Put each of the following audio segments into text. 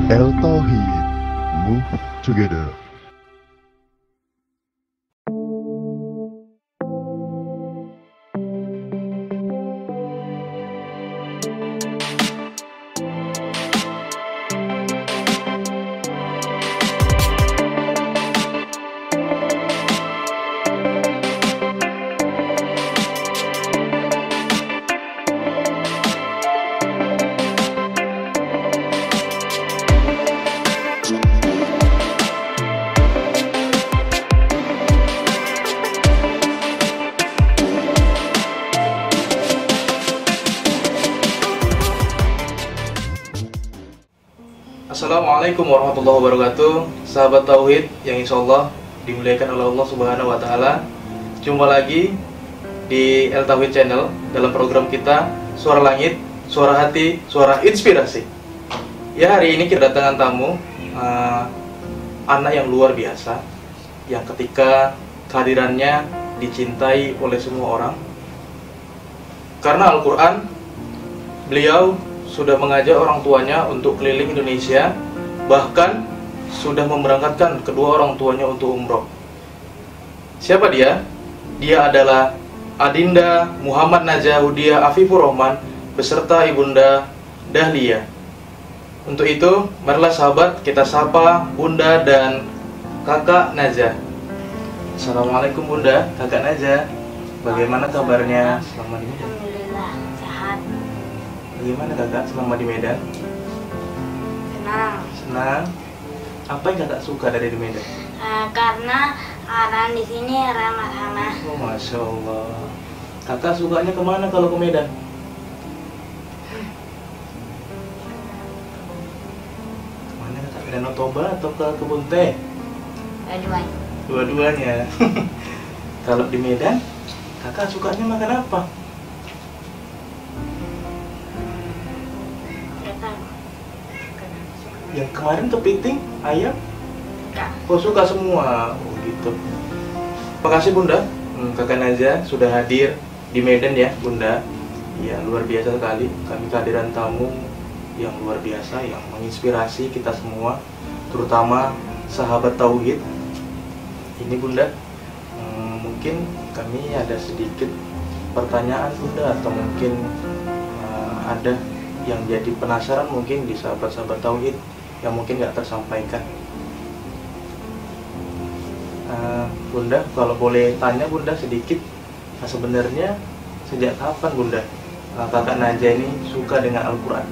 El Tauhid, move together. Assalamualaikum warahmatullahi wabarakatuh. Sahabat Tauhid yang insya Allah dimuliakan oleh Allah Subhanahu wa Ta'ala. Jumpa lagi di El Tauhid Channel dalam program kita Suara Langit, Suara Hati, Suara Inspirasi. Ya, hari ini kita kedatangan tamu, anak yang luar biasa, yang ketika kehadirannya dicintai oleh semua orang. Karena Al-Quran, beliau sudah mengajak orang tuanya untuk keliling Indonesia, bahkan sudah memberangkatkan kedua orang tuanya untuk umroh. Siapa dia? Dia adalah Adinda Muhammad Najah Hudiah Afifur Rahman beserta Ibunda Dahlia. Untuk itu, marilah sahabat kita sapa Bunda dan Kakak Najah. Assalamualaikum Bunda, Kakak Najah. Bagaimana kabarnya selama di Medan? Alhamdulillah, sehat. Bagaimana Kakak selama di Medan? Senang. Senang. Apa yang Kakak suka dari di Medan? Karena orang di sini ramah-ramah. Oh, Masya Allah. Kakak sukanya kemana kalau ke Medan? Kemana Kakak? Ke Danau Toba atau ke kebun teh? Dua-duanya. Dua-duanya. Kalau di Medan, Kakak sukanya makan apa? Tidak tahu. Yang kemarin kepiting, ayam? Enggak. Oh, suka semua. Oh, gitu. Terima kasih Bunda. Kakak Najah sudah hadir di Medan ya Bunda. Ya, luar biasa sekali. Kami kehadiran tamu yang luar biasa, yang menginspirasi kita semua, terutama sahabat Tauhid. Ini Bunda, mungkin kami ada sedikit pertanyaan Bunda, atau mungkin ada yang jadi penasaran mungkin di sahabat-sahabat Tauhid yang mungkin nggak tersampaikan. Bunda, kalau boleh tanya Bunda sedikit, sebenarnya sejak kapan Bunda Kakak Najah ini suka dengan Al-Quran?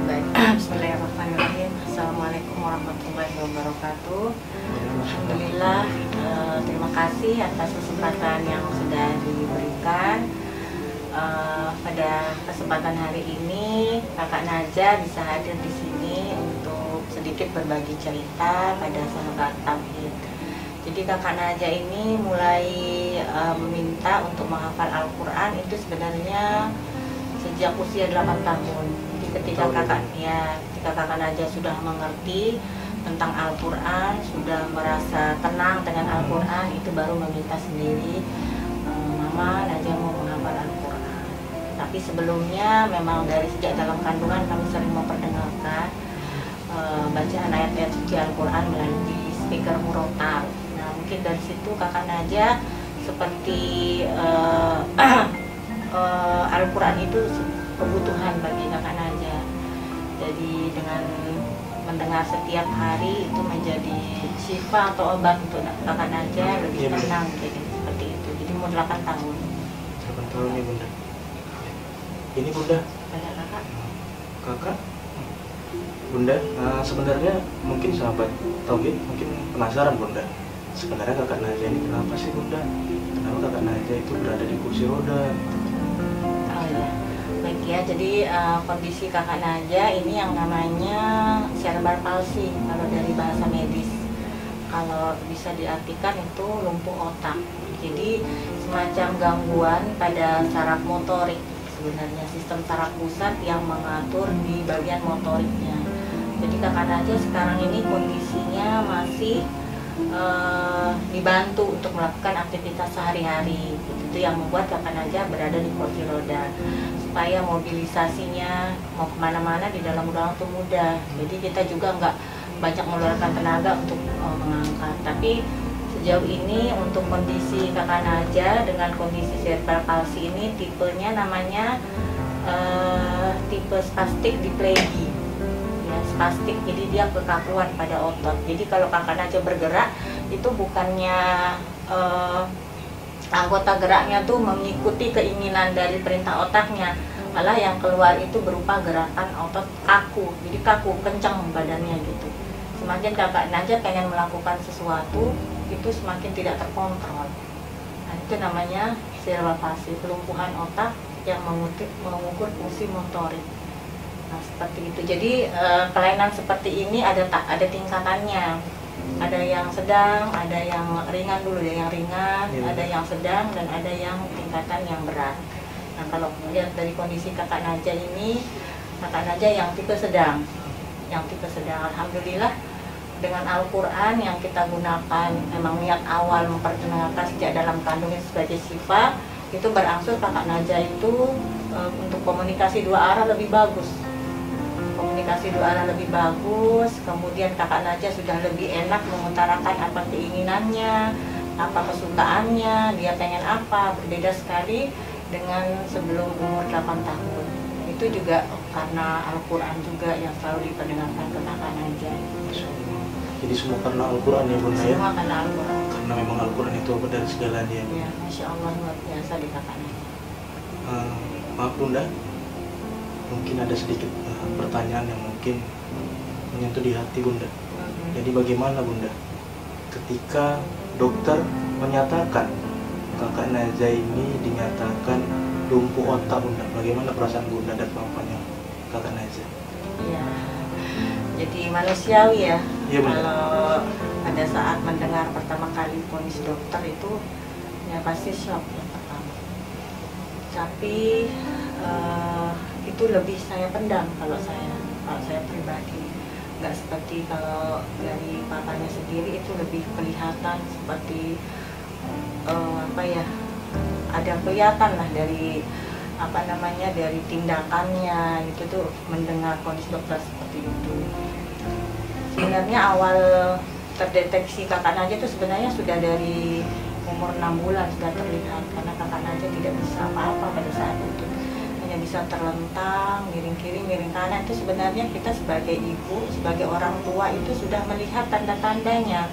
Baik, bismillahirrahmanirrahim. Assalamualaikum warahmatullahi wabarakatuh. Alhamdulillah, terima kasih atas kesempatan yang sudah diberikan. Pada kesempatan hari ini Kakak Najah bisa hadir di sini untuk sedikit berbagi cerita pada sahabat Tauhid. Jadi Kakak Najah ini mulai meminta untuk menghafal Al-Quran itu sebenarnya sejak usia 8 tahun. Jadi ketika Kakak Najah sudah mengerti tentang Al-Quran, sudah merasa tenang dengan Al-Quran, itu baru meminta sendiri, Mama Najah mau menghafal Al-Quran. Tapi sebelumnya memang dari sejak dalam kandungan kami sering memperdengarkan bacaan ayat-ayat suci Al-Quran melalui speaker murotal. Nah, mungkin dari situ Kakak Najah seperti Al-Quran itu kebutuhan bagi Kakak Najah. Jadi dengan mendengar setiap hari itu menjadi syifa atau obat untuk Kakak Najah lebih tenang, jadi seperti itu. Jadi umur 8 tahun. 8 tahun nih Bunda. Ini Bunda. Pada Kakak. Kakak. Bunda, sebenarnya mungkin sahabat Tauhid mungkin penasaran Bunda. Sebenarnya Kakak Najah ini kenapa sih Bunda? Kenapa Kakak Najah itu berada di kursi roda? Oh ya, baik ya. Jadi kondisi Kakak Najah ini yang namanya cerebral palsy kalau dari bahasa medis. Kalau bisa diartikan itu lumpuh otak. Jadi semacam gangguan pada saraf motorik. Sebenarnya sistem saraf pusat yang mengatur di bagian motoriknya. Jadi Kakak Najah sekarang ini kondisinya masih dibantu untuk melakukan aktivitas sehari-hari gitu. itu yang membuat Kakak Najah berada di kursi roda, supaya mobilisasinya mau kemana-mana di dalam ruangan itu mudah. Jadi kita juga nggak banyak mengeluarkan tenaga untuk mengangkat. Tapi sejauh ini untuk kondisi Kakak Najah dengan kondisi cerebral palsy ini tipenya namanya tipe spastik diplegia. Ya, spastik, jadi dia kekakuan pada otot. Jadi kalau Kakak Najah bergerak itu bukannya anggota geraknya tuh mengikuti keinginan dari perintah otaknya, malah yang keluar itu berupa gerakan otot kaku. Jadi kaku, kencang badannya gitu. Semakin Kakak Najah pengen melakukan sesuatu, itu semakin tidak terkontrol. Nah, itu namanya cerebral palsy, kelumpuhan otak yang mengukur fungsi motorik. Nah, seperti itu. Jadi kelainan seperti ini ada tingkatannya. Ada yang sedang, ada yang ringan dulu, ada yang ringan, ada yang sedang, dan ada yang tingkatan yang berat. Nah, kalau lihat dari kondisi Kakak Najah ini, Kakak Najah yang tipe sedang. Yang tipe sedang, alhamdulillah dengan Al-Quran yang kita gunakan, memang niat awal memperkenalkan sejak dalam kandungan sebagai syifa, itu berangsur Kakak Najah itu untuk komunikasi dua arah lebih bagus. Komunikasi dua arah lebih bagus, kemudian Kakak Najah sudah lebih enak mengutarakan apa keinginannya, apa kesukaannya, dia pengen apa, berbeda sekali dengan sebelum umur 8 tahun. Itu juga karena Al-Quran juga yang selalu diperdengarkan ke Kakak Najah. Jadi semua karena Al-Quran ya Bunda ya? Semua karena Al-Quran. Karena memang Al-Quran itu obat dari segalanya. Ya, Masya Allah luar biasa di Kakak Najah. Maaf Bunda, mungkin ada sedikit pertanyaan yang mungkin menyentuh di hati Bunda. Jadi bagaimana Bunda ketika dokter menyatakan Kakak Najah ini dinyatakan lumpuh otak Bunda, bagaimana perasaan Bunda dan papanya Kakak Najah? Iya, jadi manusiawi ya. Iya, Bunda. Kalau pada saat mendengar pertama kali vonis dokter itu ya pasti shock yang pertama. Tapi itu lebih saya pendam kalau saya pribadi. Nggak seperti kalau dari papanya sendiri, itu lebih kelihatan seperti ada kelihatan lah dari dari tindakannya itu tuh, mendengar kondisi dokter seperti itu. Sebenarnya awal terdeteksi Kakak Najah itu sebenarnya sudah dari umur 6 bulan sudah terlihat, karena Kakak Najah tidak bisa apa-apa pada saat itu, hanya bisa terlentang, miring kiri, miring kanan. Itu sebenarnya kita sebagai ibu, sebagai orang tua itu sudah melihat tanda-tandanya.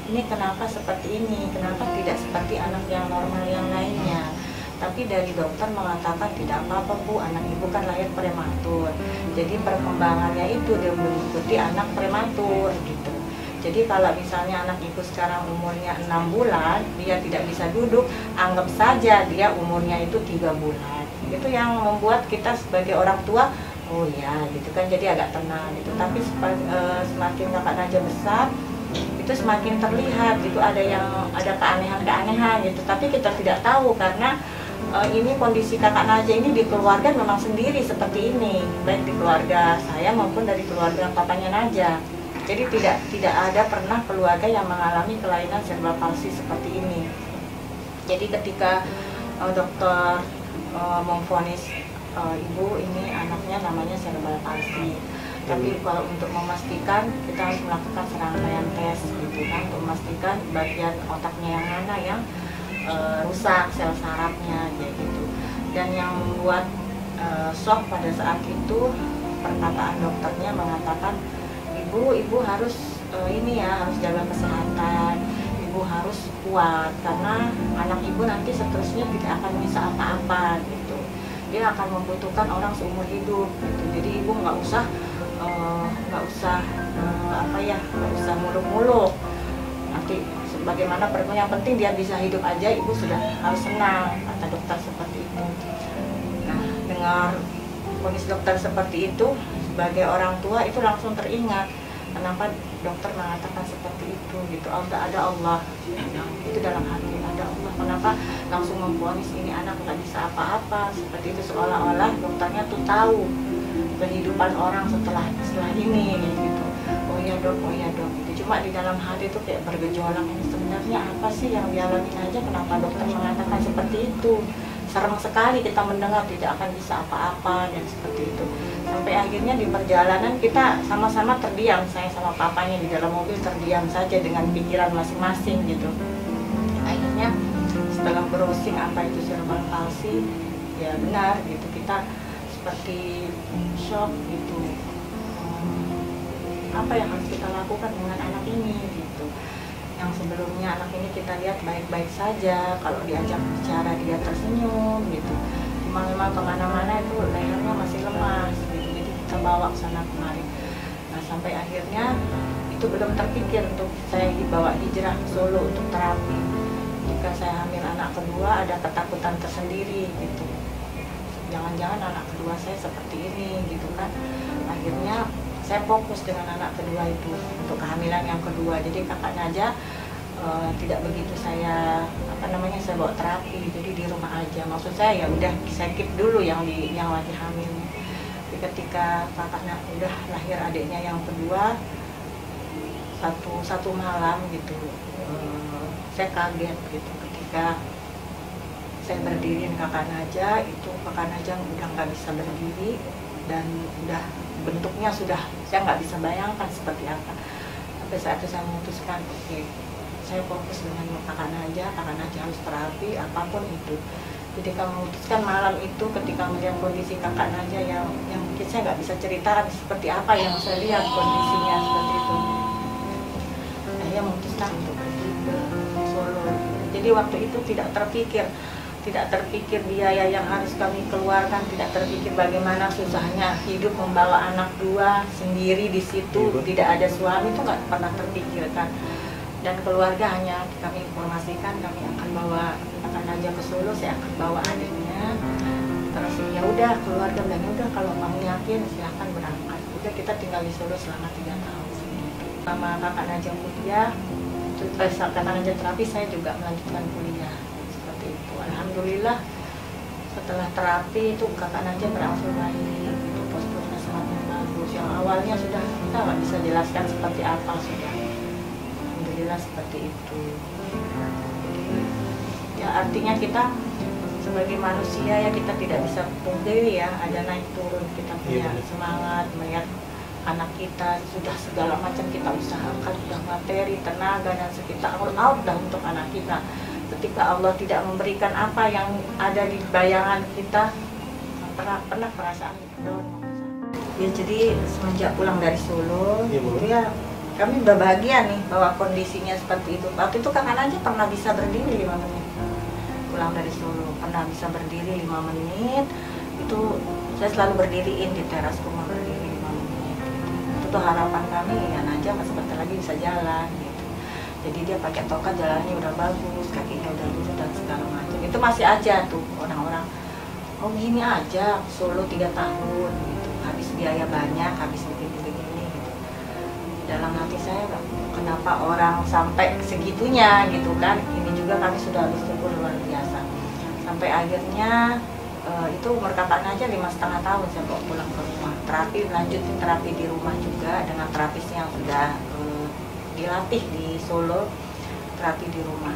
Ini kenapa seperti ini, kenapa tidak seperti anak yang normal yang lainnya. Tapi dari dokter mengatakan tidak apa-apa Bu, anak ibu kan lahir prematur. Jadi perkembangannya itu dia mengikuti anak prematur gitu. Jadi kalau misalnya anak ibu sekarang umurnya 6 bulan, dia tidak bisa duduk, anggap saja dia umurnya itu 3 bulan. Itu yang membuat kita sebagai orang tua, oh ya gitu kan, jadi agak tenang gitu. Tapi semakin Kakak Najah besar, itu semakin terlihat gitu, ada keanehan-keanehan gitu. Tapi kita tidak tahu karena ini kondisi Kakak Najah ini di keluarga memang sendiri seperti ini, baik di keluarga saya maupun dari keluarga papanya Najah. Jadi tidak ada pernah keluarga yang mengalami kelainan cerebral palsy seperti ini. Jadi ketika dokter memvonis ibu ini anaknya namanya cerebral palsy, tapi kalau untuk memastikan kita harus melakukan serangkaian tes gitu kan, untuk memastikan bagian otaknya yang mana yang rusak, sel sarafnya kayak gitu. Dan yang membuat shock pada saat itu, perkataan dokternya mengatakan, ibu harus harus jaga kesehatan, ibu harus kuat karena anak ibu nanti seterusnya tidak akan bisa apa-apa gitu. Dia akan membutuhkan orang seumur hidup gitu. Jadi ibu nggak usah muluk-muluk. Nanti bagaimana perlu, yang penting dia bisa hidup aja, ibu sudah harus senang, kata dokter seperti itu. Nah, dengar kondisi dokter seperti itu, sebagai orang tua itu langsung teringat kenapa dokter mengatakan seperti itu gitu. Ada Allah itu dalam hati, ada Allah, kenapa langsung memvonis ini anak nggak bisa apa-apa seperti itu, seolah-olah dokternya tuh tahu kehidupan orang setelah ini gitu. Oh iya dok gitu. Cuma di dalam hati itu kayak bergejolak, ini sebenarnya apa sih yang dialami aja, kenapa dokter mengatakan seperti itu. Serem sekali kita mendengar tidak akan bisa apa-apa dan seperti itu. Sampai akhirnya di perjalanan kita sama-sama terdiam, saya sama papanya di dalam mobil terdiam saja dengan pikiran masing-masing gitu. Akhirnya setelah browsing apa itu cerebral palsy, ya benar gitu, kita seperti shock gitu. Apa yang harus kita lakukan dengan anak ini gitu. Yang sebelumnya anak ini kita lihat baik-baik saja, kalau diajak bicara dia tersenyum gitu. Cuma memang kemana-mana itu lehernya masih lemas gitu, jadi kita bawa ke sana kemari. Nah sampai akhirnya itu belum terpikir untuk saya dibawa hijrah ke Solo untuk terapi. Jika saya hamil anak kedua ada ketakutan tersendiri gitu. Jangan-jangan anak kedua saya seperti ini gitu kan. Akhirnya saya fokus dengan anak kedua itu untuk kehamilan yang kedua. Jadi kakaknya aja tidak begitu saya saya bawa terapi, jadi di rumah aja. Maksud saya ya udah saya keep dulu yang lagi hamil. Tapi ketika kakaknya udah lahir adiknya yang kedua, satu malam gitu, saya kaget gitu ketika saya berdiriin kakak Naja, itu kakak Naja udah nggak bisa berdiri dan udah bentuknya sudah saya nggak bisa bayangkan seperti apa. Sampai saat itu saya memutuskan, oke, saya fokus dengan kakak Naja harus terapi apapun itu. Jadi kalau memutuskan malam itu ketika melihat kondisi kakak Naja yang mungkin saya nggak bisa ceritakan seperti apa yang saya lihat kondisinya seperti itu. Saya memutuskan untuk pergi ke Solo. Jadi waktu itu tidak terpikir biaya yang harus kami keluarkan, tidak terpikir bagaimana susahnya hidup membawa anak dua sendiri di situ, tidak ada suami, itu nggak pernah terpikirkan. Dan keluarga hanya kami informasikan kami akan aja ke Solo, saya akan bawa adiknya. Terus ya udah keluarga bilang udah kalau kamu yakin silahkan berangkat. Udah kita tinggal di Solo selama 3 tahun. Sama kakak Naja kuliah, kakak Naja terapi, saya juga melanjutkan kuliah. Alhamdulillah setelah terapi itu kakak Naja berangsur baik, posturnya semakin bagus. Yang awalnya sudah kita nggak bisa jelaskan seperti apa, sudah alhamdulillah seperti itu. Jadi ya artinya kita sebagai manusia ya kita tidak bisa pungkiri ya ada naik turun, kita punya semangat melihat anak kita sudah segala macam kita usahakan, sudah materi, tenaga dan sekitar all out dah untuk anak kita. Ketika Allah tidak memberikan apa yang ada di bayangan kita, pernah perasaan down. Ya jadi semenjak pulang dari Solo, itu ya kami udah bahagia nih bahwa kondisinya seperti itu. Waktu itu kakak aja pernah bisa berdiri 5 menit. Pulang dari Solo pernah bisa berdiri 5 menit. Itu saya selalu berdiriin di teras rumah, berdiri 5 menit. Itu tuh harapan kami ya Naja sebentar lagi bisa jalan. Jadi dia pakai tokat, jalannya udah bagus, kakinya udah lurus dan segala macam. Itu masih aja tuh orang-orang, oh gini aja, Solo 3 tahun gitu, habis biaya banyak, habis begini-begini gitu. Dalam hati saya, kenapa orang sampai segitunya gitu kan? Ini juga kami sudah bersyukur luar biasa. Sampai akhirnya itu umur kakaknya aja 5,5 tahun saya bawa pulang ke rumah. Terapi, lanjutin terapi di rumah juga dengan terapisnya yang sudah dilatih di Solo, terapi di rumah.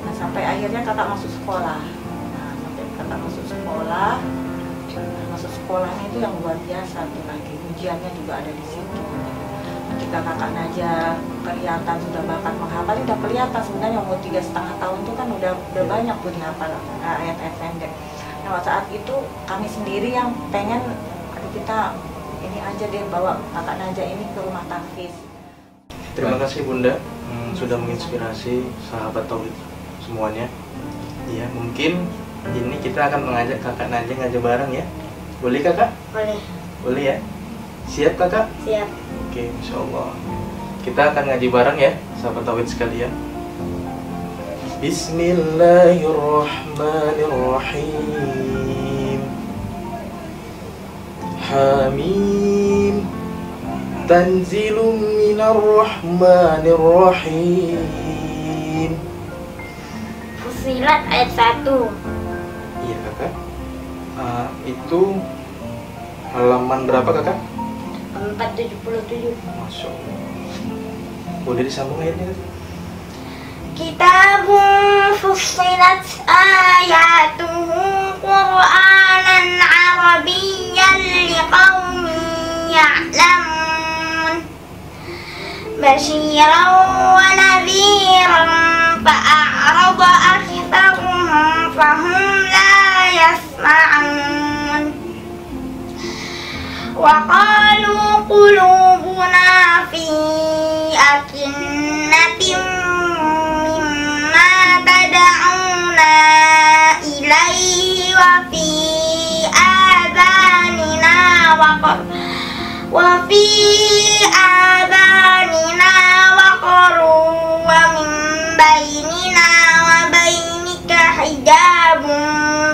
Nah sampai akhirnya kakak masuk sekolah. Nah sampai kakak masuk sekolahnya itu yang luar biasa tuh lagi. Ujiannya juga ada di situ. Ketika kakak Naja kelihatan sudah bakat menghafal, udah kelihatan sebenarnya umur 3,5 tahun itu kan udah banyak tuh dihafal ayat-ayat pendek. Nah saat itu kami sendiri yang pengen kita ini aja deh bawa kakak Naja ini ke rumah tahfiz. Terima kasih Bunda sudah menginspirasi sahabat Tauhid semuanya. Iya, mungkin ini kita akan mengajak kakak Naja ngaji bareng ya. Boleh kakak? Boleh. Boleh ya? Siap kakak? Siap. Oke, Insya Allah. Kita akan ngaji bareng ya, sahabat Tauhid sekalian. Bismillahirrahmanirrahim. Hamim. Tanzilum minar rahmanir rahim. Fusilat ayat 1. Iya kakak. Itu halaman berapa kakak? 477. Masya Allah. Boleh disambung ayatnya Kak? Kitabun fussilat ayatuhu Qur'anan Arabiyyan liqaumin ya'lamun basyiran wa nadhiran fa'arada aktsaruhum fahum la yasma'un wa qalu qulubuna fi akinnatin mimma tad'una ilaihi wa fi adanina waqar wa fi adanina waqaru wa min bainina wa bainika hijabun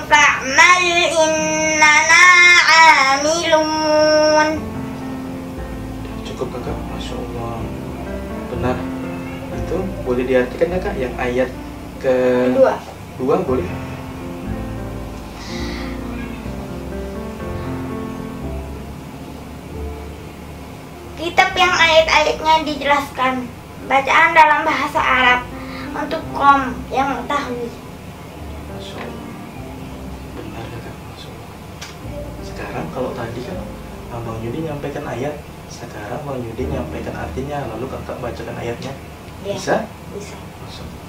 fa'mal innana 'amilun. Cukup Kakak, Masya Allah. Benar. Itu boleh diartikan ya Kak, yang ayat kedua boleh? Kitab yang ayat-ayatnya dijelaskan bacaan dalam bahasa Arab untuk kaum yang mengetahui. Masya Allah. Benar ya Kak, Masya Allah. Sekarang kalau tadi kan Bang Yudi nyampaikan ayat, sekarang Bang Yudi nyampaikan artinya, lalu Kakak bacakan ayatnya. Ya, Bisa? bisa. Masya Allah.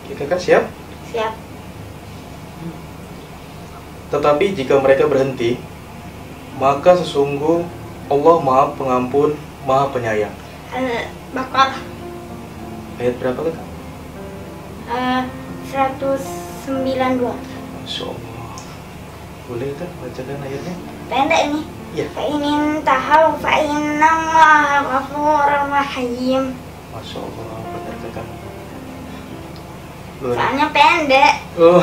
Oke, Kakak siap? Siap. Tetapi jika mereka berhenti, maka sesungguh Allah Maha Pengampun, Maha Penyayang. Al-Baqarah Ayat berapa Kakak? 192. Masya Allah. Boleh Kak bacakan ayatnya? Pendek ini. Iya. Fa in tahaw fa innallaha ghafurur rahim. Masya Allah, benar Kakak. Luar. Soalnya pendek. Oh.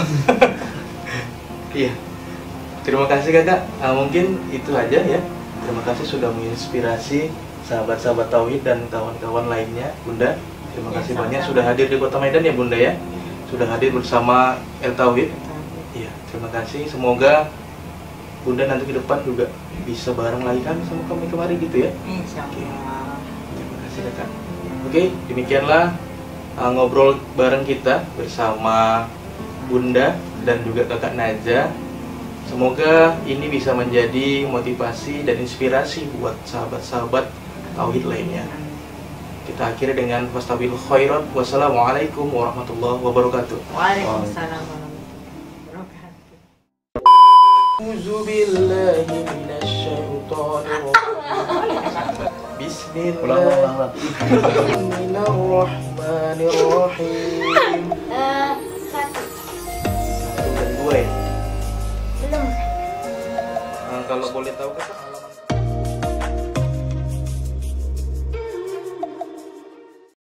Iya. Terima kasih Kakak. Mungkin itu aja ya. Terima kasih sudah menginspirasi sahabat-sahabat Tauhid dan kawan-kawan lainnya, Bunda. Terima Ya, kasih sama-sama. banyak sudah hadir di Kota Medan ya Bunda ya. Sudah hadir bersama El Tauhid. Iya, terima kasih. Semoga Bunda nanti ke depan juga bisa bareng lagi kan sama kami kemarin gitu ya. Insya Allah. Terima kasih Kakak. Oke, demikianlah ngobrol bareng kita bersama Bunda dan juga Kakak Naja. Semoga ini bisa menjadi motivasi dan inspirasi buat sahabat-sahabat Tauhid lainnya. Kita akhiri dengan fastabiqul khairat. Wassalamualaikum warahmatullahi wabarakatuh. Waalaikumsalam warahmatullahi wabarakatuh. A'udzu billahi minasyaitonir rajim. Bismillahirrahmanirrahim. Satu. Satu dan dua ya. Belum. Kalau boleh tahu Kakak halaman